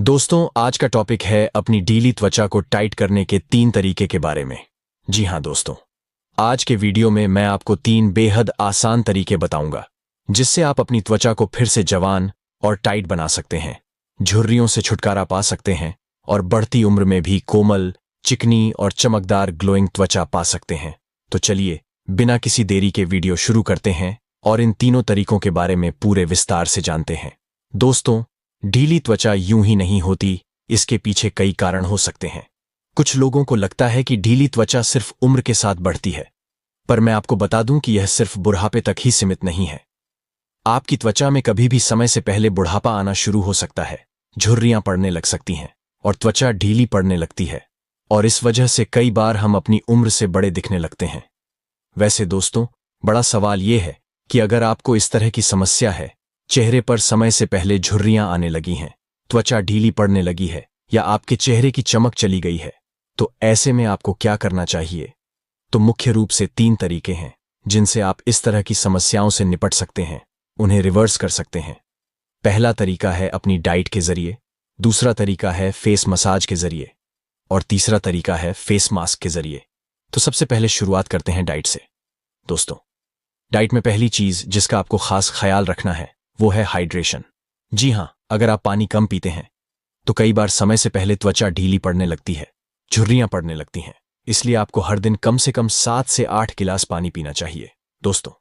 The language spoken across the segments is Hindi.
दोस्तों, आज का टॉपिक है अपनी ढीली त्वचा को टाइट करने के 3 तरीके के बारे में। जी हां दोस्तों, आज के वीडियो में मैं आपको 3 बेहद आसान तरीके बताऊंगा जिससे आप अपनी त्वचा को फिर से जवान और टाइट बना सकते हैं, झुर्रियों से छुटकारा पा सकते हैं और बढ़ती उम्र में भी कोमल, चिकनी और चमकदार ग्लोइंग त्वचा पा सकते हैं। तो चलिए बिना किसी देरी के वीडियो शुरू करते हैं और इन तीनों तरीकों के बारे में पूरे विस्तार से जानते हैं। दोस्तों, ढीली त्वचा यूं ही नहीं होती, इसके पीछे कई कारण हो सकते हैं। कुछ लोगों को लगता है कि ढीली त्वचा सिर्फ उम्र के साथ बढ़ती है, पर मैं आपको बता दूं कि यह सिर्फ बुढ़ापे तक ही सीमित नहीं है। आपकी त्वचा में कभी भी समय से पहले बुढ़ापा आना शुरू हो सकता है, झुर्रियां पड़ने लग सकती हैं और त्वचा ढीली पड़ने लगती है, और इस वजह से कई बार हम अपनी उम्र से बड़े दिखने लगते हैं। वैसे दोस्तों, बड़ा सवाल यह है कि अगर आपको इस तरह की समस्या है, चेहरे पर समय से पहले झुर्रियां आने लगी हैं, त्वचा ढीली पड़ने लगी है या आपके चेहरे की चमक चली गई है, तो ऐसे में आपको क्या करना चाहिए? तो मुख्य रूप से 3 तरीके हैं जिनसे आप इस तरह की समस्याओं से निपट सकते हैं, उन्हें रिवर्स कर सकते हैं। पहला तरीका है अपनी डाइट के जरिए, दूसरा तरीका है फेस मसाज के जरिए और तीसरा तरीका है फेस मास्क के जरिए। तो सबसे पहले शुरुआत करते हैं डाइट से। दोस्तों, डाइट में पहली चीज जिसका आपको खास ख्याल रखना है वो है हाइड्रेशन। जी हां, अगर आप पानी कम पीते हैं तो कई बार समय से पहले त्वचा ढीली पड़ने लगती है, झुर्रियां पड़ने लगती हैं। इसलिए आपको हर दिन कम से कम 7 से 8 गिलास पानी पीना चाहिए। दोस्तों,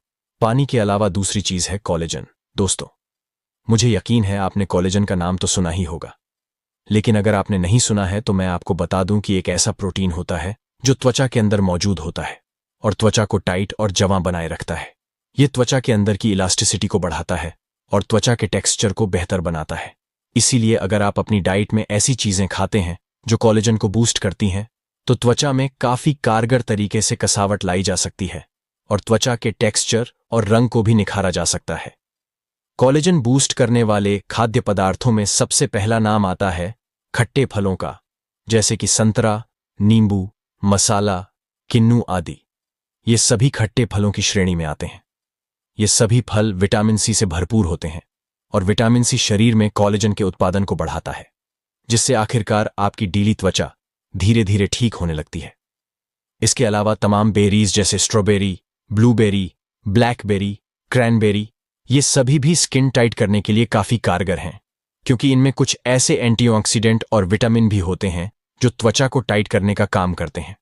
पानी के अलावा दूसरी चीज है कोलेजन। दोस्तों, मुझे यकीन है आपने कोलेजन का नाम तो सुना ही होगा, लेकिन अगर आपने नहीं सुना है तो मैं आपको बता दूं कि एक ऐसा प्रोटीन होता है जो त्वचा के अंदर मौजूद होता है और त्वचा को टाइट और जवां बनाए रखता है। यह त्वचा के अंदर की इलास्टिसिटी को बढ़ाता है और त्वचा के टेक्सचर को बेहतर बनाता है। इसीलिए अगर आप अपनी डाइट में ऐसी चीजें खाते हैं जो कोलेजन को बूस्ट करती हैं, तो त्वचा में काफी कारगर तरीके से कसावट लाई जा सकती है और त्वचा के टेक्सचर और रंग को भी निखारा जा सकता है। कोलेजन बूस्ट करने वाले खाद्य पदार्थों में सबसे पहला नाम आता है खट्टे फलों का, जैसे कि संतरा, नींबू, मसाला, किन्नू आदि। ये सभी खट्टे फलों की श्रेणी में आते हैं। ये सभी फल विटामिन सी से भरपूर होते हैं और विटामिन सी शरीर में कोलेजन के उत्पादन को बढ़ाता है, जिससे आखिरकार आपकी ढीली त्वचा धीरे धीरे ठीक होने लगती है। इसके अलावा तमाम बेरीज जैसे स्ट्रॉबेरी, ब्लूबेरी, ब्लैकबेरी, क्रैनबेरी, ये सभी भी स्किन टाइट करने के लिए काफी कारगर हैं, क्योंकि इनमें कुछ ऐसे एंटीऑक्सीडेंट और विटामिन भी होते हैं जो त्वचा को टाइट करने का काम करते हैं।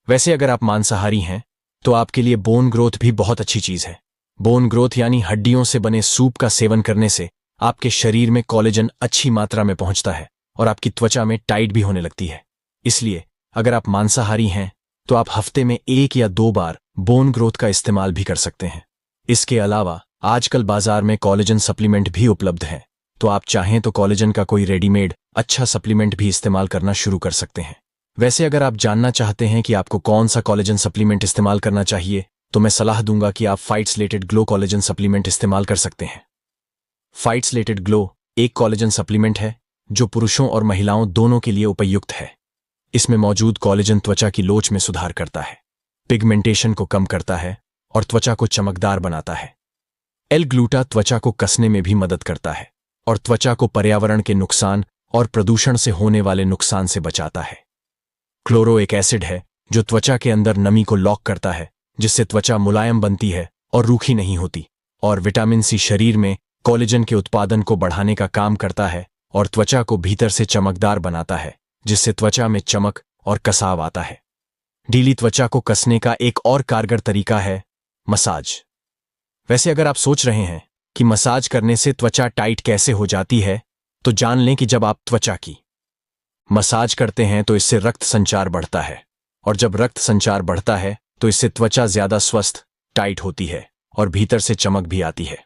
वैसे अगर आप मांसाहारी हैं तो आपके लिए बोन ग्रोथ भी बहुत अच्छी चीज है। बोन ग्रोथ यानी हड्डियों से बने सूप का सेवन करने से आपके शरीर में कोलेजन अच्छी मात्रा में पहुंचता है और आपकी त्वचा में टाइट भी होने लगती है। इसलिए अगर आप मांसाहारी हैं तो आप हफ्ते में 1 या 2 बार बोन ग्रोथ का इस्तेमाल भी कर सकते हैं। इसके अलावा आजकल बाजार में कोलेजन सप्लीमेंट भी उपलब्ध हैं, तो आप चाहें तो कोलेजन का कोई रेडीमेड अच्छा सप्लीमेंट भी इस्तेमाल करना शुरू कर सकते हैं। वैसे अगर आप जानना चाहते हैं कि आपको कौन सा कोलेजन सप्लीमेंट इस्तेमाल करना चाहिए, तो मैं सलाह दूंगा कि आप फाइट्सलेटेड ग्लो कोलेजन सप्लीमेंट इस्तेमाल कर सकते हैं। फाइट्सलेटेड ग्लो एक कोलेजन सप्लीमेंट है जो पुरुषों और महिलाओं दोनों के लिए उपयुक्त है। इसमें मौजूद कोलेजन त्वचा की लोच में सुधार करता है, पिगमेंटेशन को कम करता है और त्वचा को चमकदार बनाता है। एल-ग्लूटा त्वचा को कसने में भी मदद करता है और त्वचा को पर्यावरण के नुकसान और प्रदूषण से होने वाले नुकसान से बचाता है। क्लोरो एक एसिड है जो त्वचा के अंदर नमी को लॉक करता है, जिससे त्वचा मुलायम बनती है और रूखी नहीं होती। और विटामिन सी शरीर में कोलेजन के उत्पादन को बढ़ाने का काम करता है और त्वचा को भीतर से चमकदार बनाता है, जिससे त्वचा में चमक और कसाव आता है। ढीली त्वचा को कसने का एक और कारगर तरीका है मसाज। वैसे अगर आप सोच रहे हैं कि मसाज करने से त्वचा टाइट कैसे हो जाती है, तो जान लें कि जब आप त्वचा की मसाज करते हैं तो इससे रक्त संचार बढ़ता है, और जब रक्त संचार बढ़ता है तो इससे त्वचा ज्यादा स्वस्थ, टाइट होती है और भीतर से चमक भी आती है।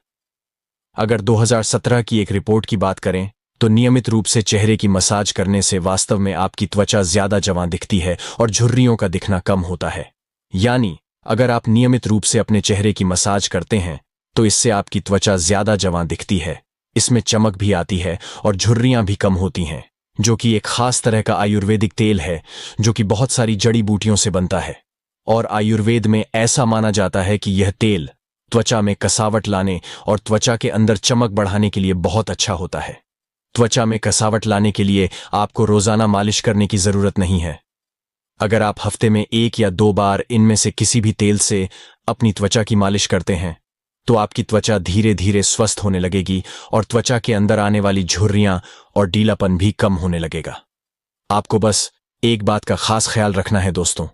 अगर 2017 की एक रिपोर्ट की बात करें तो नियमित रूप से चेहरे की मसाज करने से वास्तव में आपकी त्वचा ज्यादा जवां दिखती है और झुर्रियों का दिखना कम होता है। यानी अगर आप नियमित रूप से अपने चेहरे की मसाज करते हैं तो इससे आपकी त्वचा ज्यादा जवां दिखती है, इसमें चमक भी आती है और झुर्रियां भी कम होती हैं, जो कि एक खास तरह का आयुर्वेदिक तेल है जो कि बहुत सारी जड़ी बूटियों से बनता है। और आयुर्वेद में ऐसा माना जाता है कि यह तेल त्वचा में कसावट लाने और त्वचा के अंदर चमक बढ़ाने के लिए बहुत अच्छा होता है। त्वचा में कसावट लाने के लिए आपको रोजाना मालिश करने की जरूरत नहीं है। अगर आप हफ्ते में 1 या 2 बार इनमें से किसी भी तेल से अपनी त्वचा की मालिश करते हैं तो आपकी त्वचा धीरे धीरे स्वस्थ होने लगेगी और त्वचा के अंदर आने वाली झुर्रियां और ढीलापन भी कम होने लगेगा। आपको बस एक बात का खास ख्याल रखना है दोस्तों,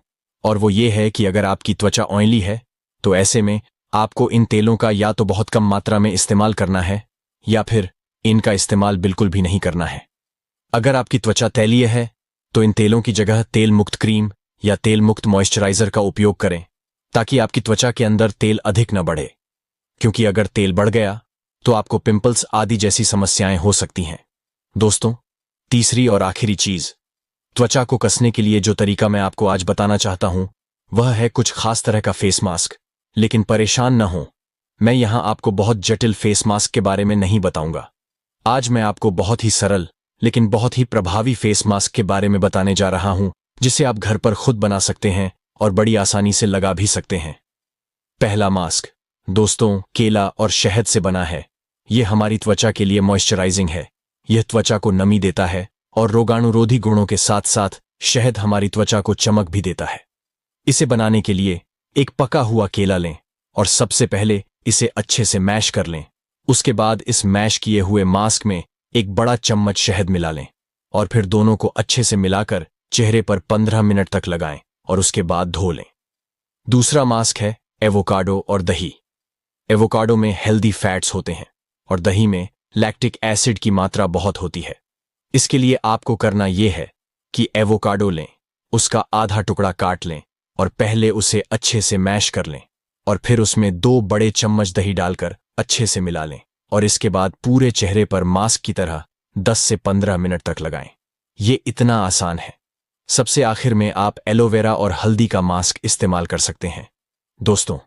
और वो ये है कि अगर आपकी त्वचा ऑयली है तो ऐसे में आपको इन तेलों का या तो बहुत कम मात्रा में इस्तेमाल करना है या फिर इनका इस्तेमाल बिल्कुल भी नहीं करना है। अगर आपकी त्वचा तैलीय है तो इन तेलों की जगह तेल मुक्त क्रीम या तेल मुक्त मॉइस्चराइजर का उपयोग करें ताकि आपकी त्वचा के अंदर तेल अधिक न बढ़े, क्योंकि अगर तेल बढ़ गया तो आपको पिंपल्स आदि जैसी समस्याएं हो सकती हैं। दोस्तों, तीसरी और आखिरी चीज, त्वचा को कसने के लिए जो तरीका मैं आपको आज बताना चाहता हूं वह है कुछ खास तरह का फेस मास्क। लेकिन परेशान न हो, मैं यहां आपको बहुत जटिल फेस मास्क के बारे में नहीं बताऊंगा। आज मैं आपको बहुत ही सरल लेकिन बहुत ही प्रभावी फेस मास्क के बारे में बताने जा रहा हूं जिसे आप घर पर खुद बना सकते हैं और बड़ी आसानी से लगा भी सकते हैं। पहला मास्क दोस्तों केला और शहद से बना है। यह हमारी त्वचा के लिए मॉइस्चराइजिंग है। यह त्वचा को नमी देता है और रोगाणुरोधी गुणों के साथ साथ शहद हमारी त्वचा को चमक भी देता है। इसे बनाने के लिए एक पका हुआ केला लें और सबसे पहले इसे अच्छे से मैश कर लें। उसके बाद इस मैश किए हुए मास्क में एक बड़ा चम्मच शहद मिला लें और फिर दोनों को अच्छे से मिलाकर चेहरे पर 15 मिनट तक लगाएं और उसके बाद धो लें। दूसरा मास्क है एवोकाडो और दही। एवोकाडो में हेल्दी फैट्स होते हैं और दही में लैक्टिक एसिड की मात्रा बहुत होती है। इसके लिए आपको करना यह है कि एवोकाडो लें, उसका आधा टुकड़ा काट लें और पहले उसे अच्छे से मैश कर लें और फिर उसमें 2 बड़े चम्मच दही डालकर अच्छे से मिला लें और इसके बाद पूरे चेहरे पर मास्क की तरह 10 से 15 मिनट तक लगाएं। ये इतना आसान है। सबसे आखिर में आप एलोवेरा और हल्दी का मास्क इस्तेमाल कर सकते हैं। दोस्तों,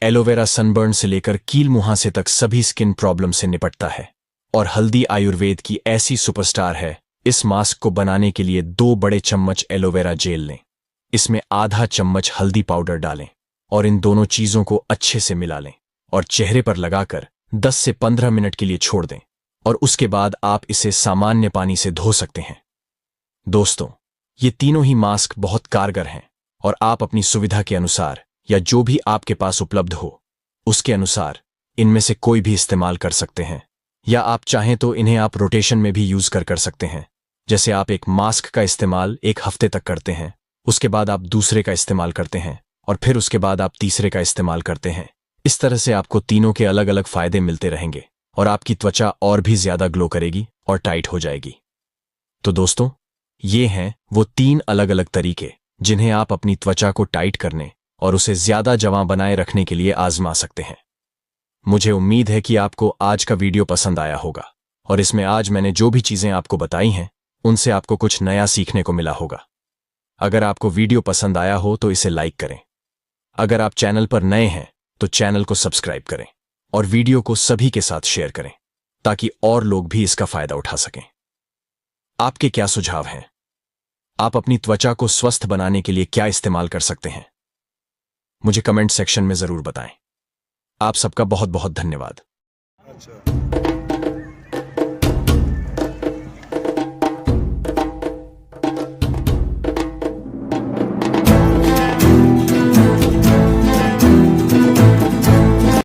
एलोवेरा सनबर्न से लेकर कील मुहासे तक सभी स्किन प्रॉब्लम से निपटता है और हल्दी आयुर्वेद की ऐसी सुपरस्टार है। इस मास्क को बनाने के लिए 2 बड़े चम्मच एलोवेरा जेल लें, इसमें आधा चम्मच हल्दी पाउडर डालें और इन दोनों चीजों को अच्छे से मिला लें और चेहरे पर लगाकर 10 से 15 मिनट के लिए छोड़ दें और उसके बाद आप इसे सामान्य पानी से धो सकते हैं। दोस्तों, ये तीनों ही मास्क बहुत कारगर हैं और आप अपनी सुविधा के अनुसार या जो भी आपके पास उपलब्ध हो उसके अनुसार इनमें से कोई भी इस्तेमाल कर सकते हैं, या आप चाहें तो इन्हें आप रोटेशन में भी यूज कर सकते हैं। जैसे आप एक मास्क का इस्तेमाल 1 हफ्ते तक करते हैं, उसके बाद आप दूसरे का इस्तेमाल करते हैं और फिर उसके बाद आप तीसरे का इस्तेमाल करते हैं। इस तरह से आपको तीनों के अलग अलग फायदे मिलते रहेंगे और आपकी त्वचा और भी ज्यादा ग्लो करेगी और टाइट हो जाएगी। तो दोस्तों, ये हैं वो 3 अलग अलग तरीके जिन्हें आप अपनी त्वचा को टाइट करने और उसे ज्यादा जवां बनाए रखने के लिए आजमा सकते हैं। मुझे उम्मीद है कि आपको आज का वीडियो पसंद आया होगा और इसमें आज मैंने जो भी चीजें आपको बताई हैं उनसे आपको कुछ नया सीखने को मिला होगा। अगर आपको वीडियो पसंद आया हो तो इसे लाइक करें। अगर आप चैनल पर नए हैं तो चैनल को सब्सक्राइब करें और वीडियो को सभी के साथ शेयर करें ताकि और लोग भी इसका फायदा उठा सकें। आपके क्या सुझाव हैं? आप अपनी त्वचा को स्वस्थ बनाने के लिए क्या इस्तेमाल कर सकते हैं? मुझे कमेंट सेक्शन में जरूर बताएं। आप सबका बहुत बहुत धन्यवाद। अच्छा।